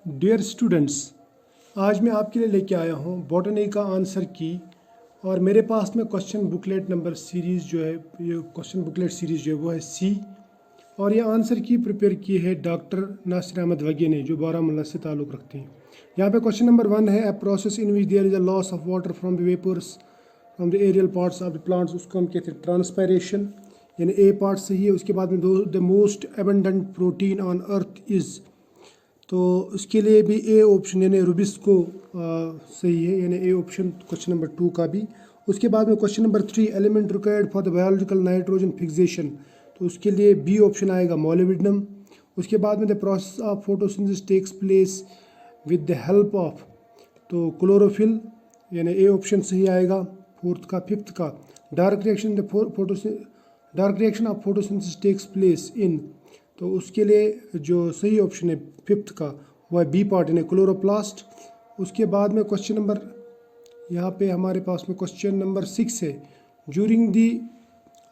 Dear students, आज मैं आपके लिए लेके आया हूँ बॉटनी का आंसर की। और मेरे पास में क्वेश्चन बुकलेट नंबर सीरीज़ जो है, ये क्वेश्चन बुकलेट सीरीज़ जो है वो है सी। और ये आंसर की प्रिपेयर की है डॉक्टर नासिर अहमद वगी ने, जो बारामूला से ताल्लुक़ रखते हैं। यहाँ पे क्वेश्चन नंबर 1 है, a process in which there is a loss of water from the vapours from the aerial parts of the plants, उसको हम कहते हैं ट्रांसपायरेशन, यानी ए पार्ट सही है। उसके बाद में the most abundant protein on earth is, तो उसके लिए भी ए ऑप्शन यानी रुबिस्को सही है, यानी ए ऑप्शन क्वेश्चन नंबर 2 का भी। उसके बाद में question number 3, element required for the biological nitrogen fixation, तो उसके लिए बी ऑप्शन आएगा मोलिब्डेनम। उसके बाद में the process of photosynthesis takes place with the help of, तो क्लोरोफिल, यानी ए ऑप्शन सही आएगा फोर्थ का। फिफ्थ का, dark reaction dark reaction of photosynthesis takes place in, तो उसके लिए जो सही ऑप्शन है फिफ्थ का वो है बी पार्ट यानी क्लोरोप्लास्ट। उसके बाद में क्वेश्चन नंबर, यहाँ पे हमारे पास में क्वेश्चन नंबर 6 है, during the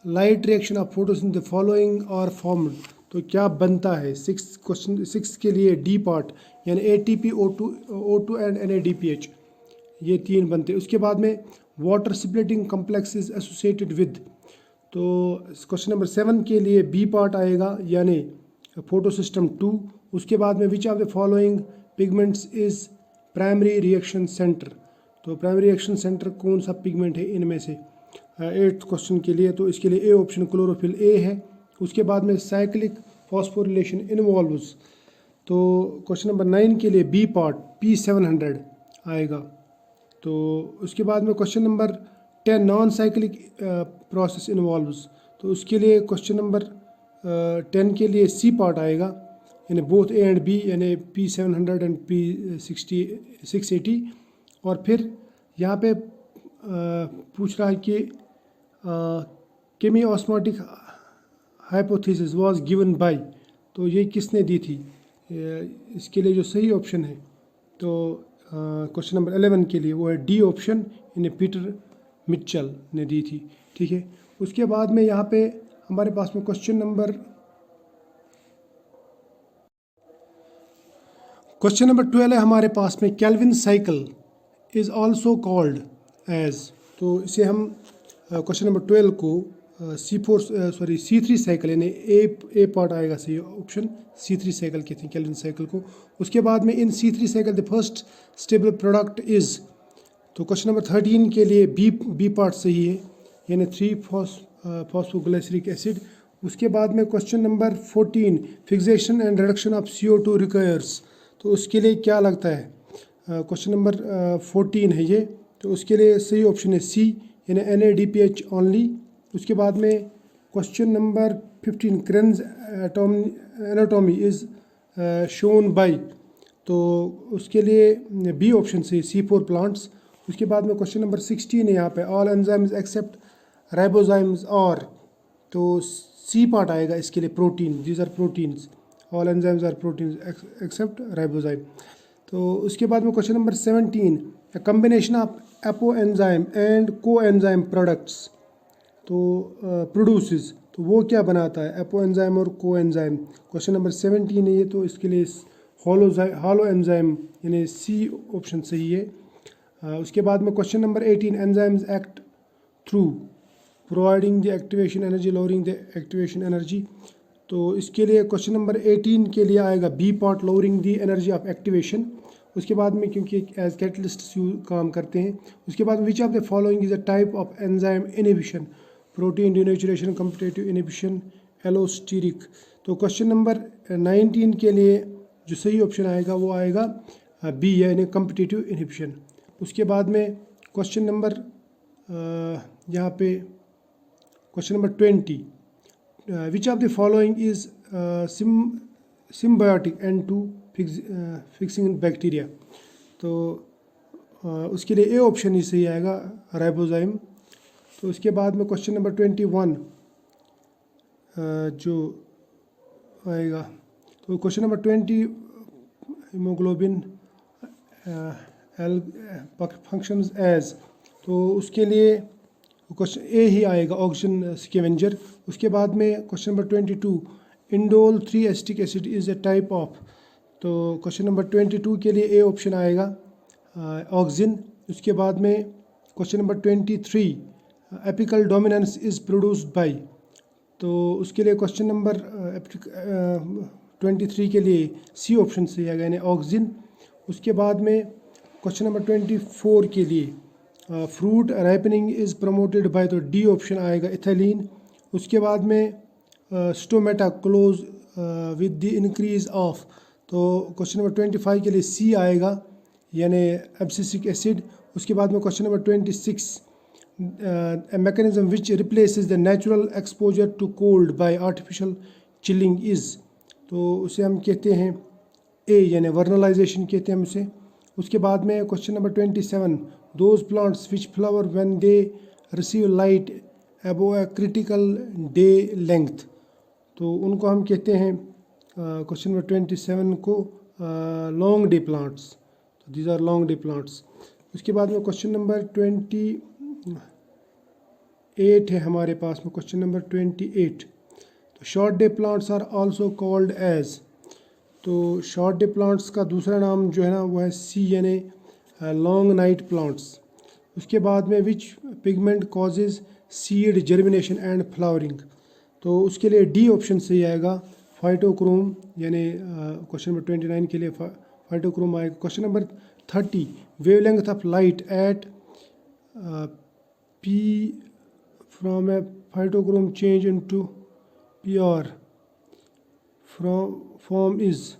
light reaction of photosynthesis the following are formed, तो क्या बनता है। क्वेश्चन 6 के लिए डी पार्ट यानी ATP, O2 एंड NADPH, ये 3 बनते हैं। उसके बाद में water splitting complex is associated with, तो क्वेश्चन नंबर 7 के लिए बी पार्ट आएगा यानी फोटो सिस्टम 2। उसके बाद में विच of the following pigments is primary reaction centre, तो प्राइमरी रिएक्शन सेंटर कौन सा पिगमेंट है इनमें से। 8th क्वेश्चन के लिए, तो इसके लिए ए ऑप्शन क्लोरोफिल ए है। उसके बाद में साइक्लिक फॉस्फोरिलेशन इन्वॉल्व्स, तो क्वेश्चन नंबर 9 के लिए बी पार्ट P700 आएगा। तो उसके बाद में question number 10, non cyclic process involves, तो उसके लिए क्वेश्चन नंबर 10 के लिए सी पार्ट आएगा यानी बोथ ए एंड बी, यानी P700 एंड P680। और फिर यहाँ पे पूछ रहा है कि chemiosmotic hypothesis was given by, तो ये किसने दी थी। इसके लिए जो सही ऑप्शन है, तो क्वेश्चन नंबर 11 के लिए वो है डी ऑप्शन, यानी पीटर मिचेल ने दी थी। ठीक है। उसके बाद में यहाँ पे हमारे पास में क्वेश्चन नंबर 12 है हमारे पास में, Calvin cycle is also called as, तो इसे हम क्वेश्चन नंबर 12 को C3 साइकिल यानी ए पार्ट आएगा सही ऑप्शन, C3 साइकिल कहते हैं केल्विन साइकिल को। उसके बाद में इन C3 cycle the first stable product is, तो क्वेश्चन नंबर 13 के लिए बी पार्ट सही है यानी 3-फॉस्फोग्लिसरिक एसिड। उसके बाद में question number 14, fixation and reduction of CO2 requires, तो उसके लिए क्या लगता है। क्वेश्चन नंबर 14 है ये, तो उसके लिए सही ऑप्शन है सी यानी NADPH ओनली। उसके बाद में question number 15, cranes anatomy is shown by, तो उसके लिए बी ऑप्शन से C4 प्लांट्स। उसके बाद में क्वेश्चन नंबर 16 है यहाँ पे, ऑल एंजाइम्स एक्सेप्ट राइबोजाइम्स और, तो सी पार्ट आएगा इसके लिए protein, these are proteins, all enzymes are proteins except ribozyme. तो उसके बाद में question number 17, a combination of apoenzyme and coenzyme products, तो प्रोड्यूसेस, तो वो क्या बनाता है, एपो एंजाइम और को एंजाइम। क्वेश्चन नंबर 17 है ये, तो इसके लिए हॉलो एंजाइम यानी सी ऑप्शन सही है। उसके बाद में question number 18, enzymes act through providing the activation energy, lowering the activation energy, तो इसके लिए क्वेश्चन नंबर 18 के लिए आएगा B part, lowering the energy of activation. उसके बाद में क्योंकि एज कैटलिस्ट काम करते हैं। उसके बाद विच of the following is a type of enzyme inhibition, protein denaturation, competitive inhibition, allosteric, तो क्वेश्चन नंबर 19 के लिए जो सही ऑप्शन आएगा वो आएगा बी यानी कम्पिटेटिव इनहिबिशन। उसके बाद में क्वेश्चन नंबर यहाँ पे question number 20, which of the following is symbiotic N two fixing bacteria, तो उसके लिए ए ऑप्शन ही सही आएगा राइबोजाइम। तो उसके बाद में क्वेश्चन नंबर 21 जो आएगा, तो question number 20, haemoglobin functions as, तो उसके लिए क्वेश्चन ए ही आएगा, ऑक्सीजन स्कैवेंजर। उसके बाद में question number 22, indole 3 acetic acid is a type of, तो क्वेश्चन नंबर 22 के लिए ए ऑप्शन आएगा ऑक्सिन। उसके बाद में question number 23 apical dominance is produced by, तो उसके लिए क्वेश्चन नंबर 23 के लिए सी ऑप्शन से आएगा यानी ऑक्सिन। उसके बाद में क्वेश्चन नंबर 24 के लिए fruit ripening is promoted by, तो डी ऑप्शन आएगा इथाइलिन। उसके बाद में stomata close with the increase of, तो क्वेश्चन नंबर 25 के लिए सी आएगा यानी एब्सिसिक एसिड। उसके बाद में question number 26 a mechanism which replaces the natural exposure to cold by artificial chilling is, तो उसे हम कहते हैं ए यानी वर्नलाइजेशन कहते हैं हम उसे। उसके बाद में question number 27 those plants which flower when they receive light above a critical day length, तो उनको हम कहते हैं क्वेश्चन नंबर 27 को लॉन्ग डे प्लांट्स, तो these are long day plants. उसके बाद में क्वेश्चन नंबर 28 है हमारे पास में, क्वेश्चन नंबर 28, तो short day plants are also called as, तो शॉर्ट डे प्लांट्स का दूसरा नाम जो है ना वो है सी यानी लॉन्ग नाइट प्लांट्स। उसके बाद में which pigment causes seed germination and flowering, तो उसके लिए डी ऑप्शन सही आएगा फाइटोक्रोम यानी क्वेश्चन नंबर 29 के लिए फाइटोक्रोम आएगा। Question number 30 wavelength of light at P from A phytochrome change into pure form is,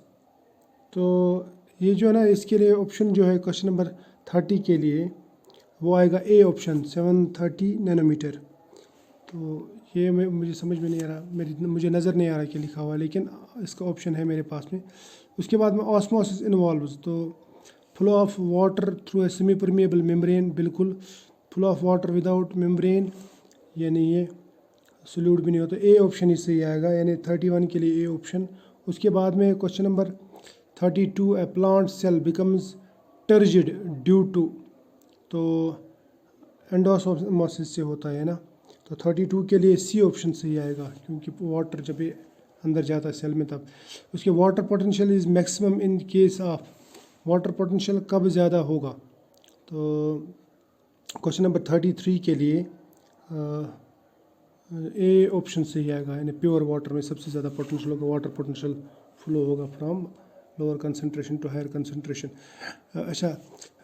तो ये जो है ना इसके लिए ऑप्शन जो है क्वेश्चन नंबर 30 के लिए वो आएगा ए ऑप्शन 730 नैनोमीटर। तो ये मुझे समझ में नहीं आ रहा, मुझे नज़र नहीं आ रहा कि लिखा हुआ है, लेकिन इसका ऑप्शन है मेरे पास में। उसके बाद में ऑस्मोसिस इन्वॉल्व्स, तो flow of water through a semi permeable membrane, बिल्कुल flow of water without membrane यानी ये सोल्यूट भी नहीं होता, ए ऑप्शन ही सही आएगा यानी 31 के लिए ए ऑप्शन। उसके बाद में question number 32 a plant cell becomes turgid due to, तो एंडोसमोसिस से होता है ना, तो 32 के लिए सी ऑप्शन सही आएगा क्योंकि वाटर जब ये अंदर जाता है सेल में तब। उसके water potential is maximum in case of, water potential कब ज़्यादा होगा, तो क्वेश्चन नंबर 33 के लिए ए ऑप्शन सही आएगा यानी प्योर वाटर में सबसे ज़्यादा पोटेंशियल होगा, वाटर पोटेंशियल फ्लो होगा from lower concentration to higher concentration. अच्छा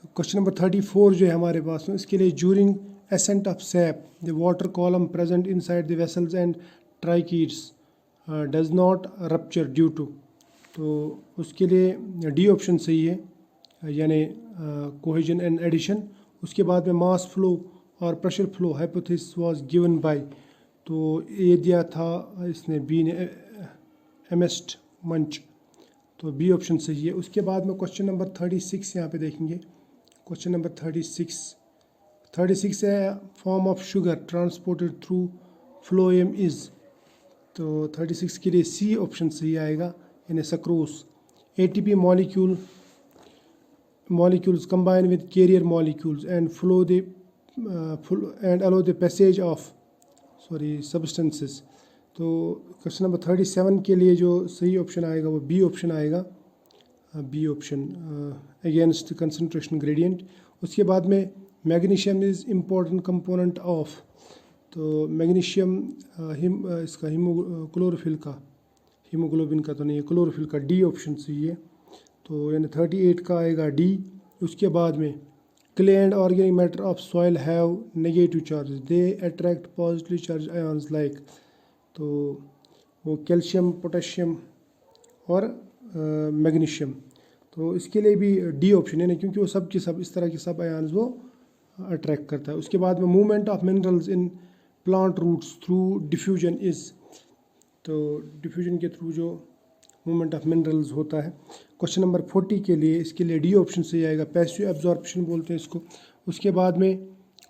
क्वेश्चन नंबर 34 जो है हमारे पास में, इसके लिए during ascent of sap the water column present inside the vessels and tracheids does not rupture due to, तो उसके लिए डी ऑप्शन सही है यानी कोहेजन एंड एडिशन। उसके बाद में मास फ्लो और pressure flow hypothesis was given by, तो ये दिया था इसने बी ने एमएस्ट मंच, तो बी ऑप्शन सही है। उसके बाद में क्वेश्चन नंबर 36 यहाँ पे देखेंगे, क्वेश्चन नंबर 36 है form of sugar transported through phloem is, तो 36 के लिए सी ऑप्शन सही आएगा यानी sucrose. ATP molecules combine with carrier molecules and allow the passage of substances, तो क्वेश्चन नंबर 37 के लिए जो सही ऑप्शन आएगा वो बी ऑप्शन आएगा, B option against concentration gradient. उसके बाद में magnesium is important component of, तो मैग्नीशियम इसका क्लोरोफिल का, हीमोग्लोबिन का तो नहीं है, क्लोरोफिल का डी ऑप्शन सही है, तो यानी 38 का आएगा डी। उसके बाद में clay and organic matter of soil have negative charges, they attract positively charge ions like, तो वो कैल्शियम पोटेशियम और मैग्नीशियम, तो इसके लिए भी डी ऑप्शन है ना क्योंकि वो सब के सब इस तरह के सब आयन्स वो अट्रैक्ट करता है। उसके बाद में movement of minerals in plant roots through diffusion is, तो डिफ्यूजन के थ्रू जो मूवमेंट ऑफ मिनरल्स होता है। क्वेश्चन नंबर 40 के लिए इसके लिए डी ऑप्शन सही आएगा, पैसिव एब्जॉर्प्शन बोलते हैं इसको। उसके बाद में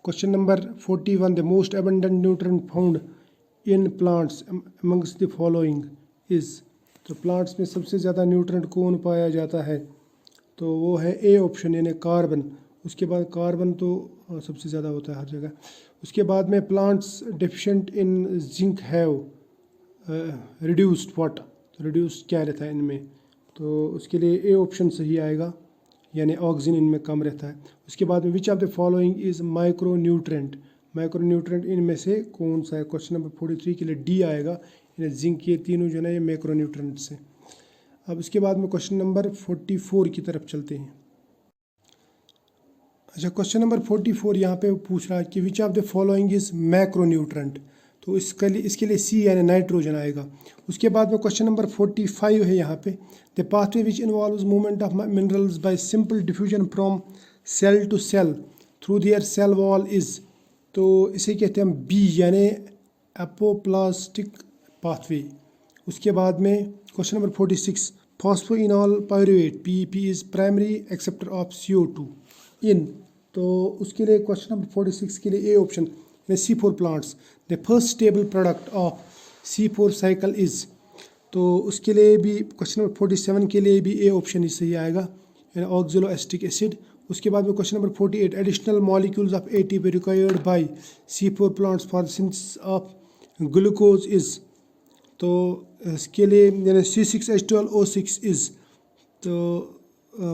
question number 41 the most abundant nutrient found in plants amongst the following is, तो प्लांट्स में सबसे ज़्यादा न्यूट्रिएंट कौन पाया जाता है, तो वो है ए ऑप्शन यानी कार्बन। उसके बाद कार्बन तो सबसे ज़्यादा होता है हर जगह। उसके बाद में plants deficient in zinc have reduced what, reduced क्या रहता है इनमें, तो उसके लिए ए ऑप्शन सही आएगा, यानी ऑक्सीजन इनमें कम रहता है। उसके बाद में विच of the following is micronutrient, micronutrient इनमें से कौन सा है? क्वेश्चन नंबर 43 के लिए डी आएगा, यानी जिंक, ये तीनों जो है ना ये माइक्रोन्यूट्रेंट्स हैं। अब उसके बाद में क्वेश्चन नंबर 44 की तरफ चलते हैं। अच्छा, क्वेश्चन नंबर 44 यहाँ पे पूछ रहा है कि which of the following is macronutrient, तो इसके लिए सी यानी नाइट्रोजन आएगा। उसके बाद में क्वेश्चन नंबर 45 है यहाँ पे, the pathway which involves movement of minerals by simple diffusion from cell to cell through their cell wall is, तो इसे कहते हैं हम बी यानी एपोप्लास्टिक पाथवे। उसके बाद में question number 46, phosphoenol pyruvate PEP is primary acceptor of CO2 इन, तो उसके लिए क्वेश्चन नंबर 46 के लिए A option C4 plants, the first stable product of C4 cycle is, तो उसके लिए भी क्वेश्चन नंबर 47 के लिए भी ए ऑप्शन ही सही आएगा, यानी ऑक्जेलो एसिटिक एसिड। उसके बाद में question number 48, additional molecules of ATP required by C4 plants for synthesis of glucose is, तो इसके लिए यानी C6H12O6 इज़, तो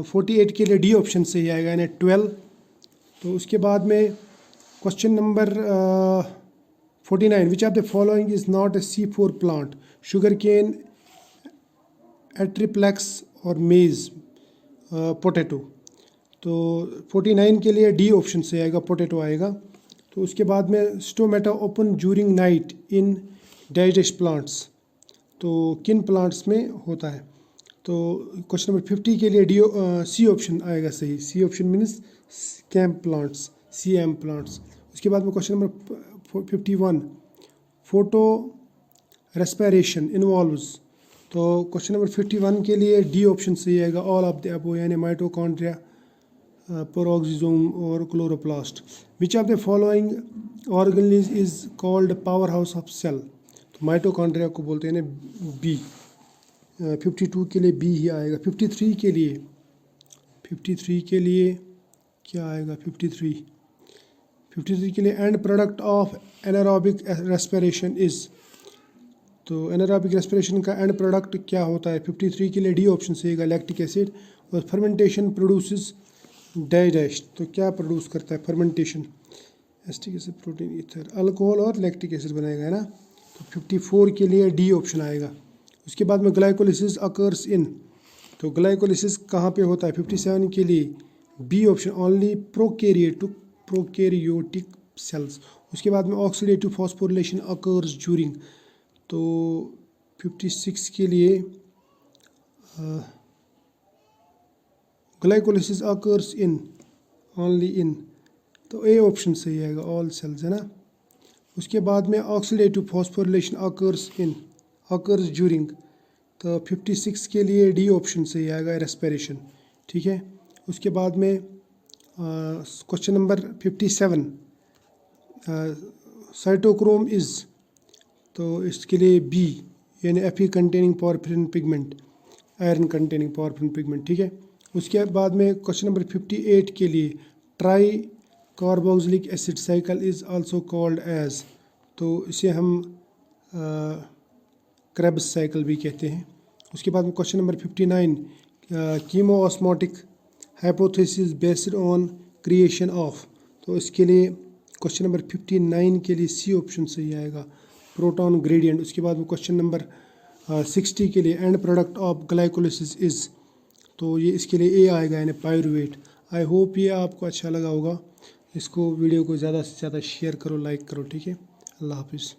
48 के लिए डी ऑप्शन सही आएगा, यानी 12। तो उसके बाद में question number 49, which of the following is not a C4 plant, sugarcane, atriplex और मेज, पोटैटो, तो 49 के लिए डी ऑप्शन से आएगा, पोटैटो आएगा। तो उसके बाद में stomata open during night in digest plants, तो किन प्लांट्स में होता है? तो क्वेश्चन नंबर 50 के लिए सी ऑप्शन आएगा सही, सी ऑप्शन मीन्स कैम्प प्लांट्स, CM प्लांट्स। उसके बाद में question number 51, photorespiration involves, तो क्वेश्चन नंबर 51 के लिए डी ऑप्शन सही आएगा, ऑल ऑफ द अबव, यानी माइटोकॉन्ड्रिया, पेरोक्सिसोम और chloroplast. Which of the following organelle is called powerhouse of cell, तो माइटोकॉन्ड्रिया को बोलते हैं ना बी, 52 के लिए बी ही आएगा। 53 के लिए क्या आएगा? 53 के लिए and product of anaerobic respiration is, तो एनारोबिक रेस्पिरेशन का एंड प्रोडक्ट क्या होता है? 53 के लिए डी ऑप्शन से आएगा, लैक्टिक एसिड। और फर्मेंटेशन प्रोड्यूसेस डाइजेस्ट, तो क्या प्रोड्यूस करता है fermentation? Acetic acid, protein, ether, alcohol और लैक्टिक एसिड बनाएगा, है ना। तो 54 के लिए डी ऑप्शन आएगा। उसके बाद में ग्लाइकोलिसिस अकर्स इन, तो ग्लाइकोलिसिस कहाँ पे होता है? 57 के लिए B option, only prokaryotic cells. उसके बाद में ऑक्सीडेटिव फॉस्फोरिलेशन अकर्स ज्यूरिंग, तो 56 के लिए glycolysis occurs in, only in, तो ए ऑप्शन सही आएगा, ऑल सेल्स, है ना। उसके बाद में oxidative phosphorylation occurs in, occurs during, तो 56 के लिए डी ऑप्शन सही आएगा, रेस्पिरेशन, ठीक है। उसके बाद में क्वेश्चन नंबर 57, साइटोक्रोम इज़, तो इसके लिए बी, यानी Fe containing porphyrin pigment, iron containing porphyrin pigment, ठीक है। उसके बाद में क्वेश्चन नंबर 58 के लिए tricarboxylic acid cycle is also called as, तो इसे हम क्रेब्स साइकिल भी कहते हैं। उसके बाद में question number 59, कीमोऑस्मोटिक hypothesis based on creation of, तो इसके लिए क्वेश्चन नंबर 59 के लिए सी ऑप्शन सही आएगा, प्रोटॉन ग्रेडियंट। उसके बाद में क्वेश्चन नंबर 60 के लिए and product of glycolysis is, तो ये इसके लिए ए आएगा, यानी पायरुवेट। आई होप ये आपको अच्छा लगा होगा। इसको वीडियो को ज़्यादा से ज़्यादा शेयर करो, लाइक करो, ठीक है। अल्लाह हाफिज़।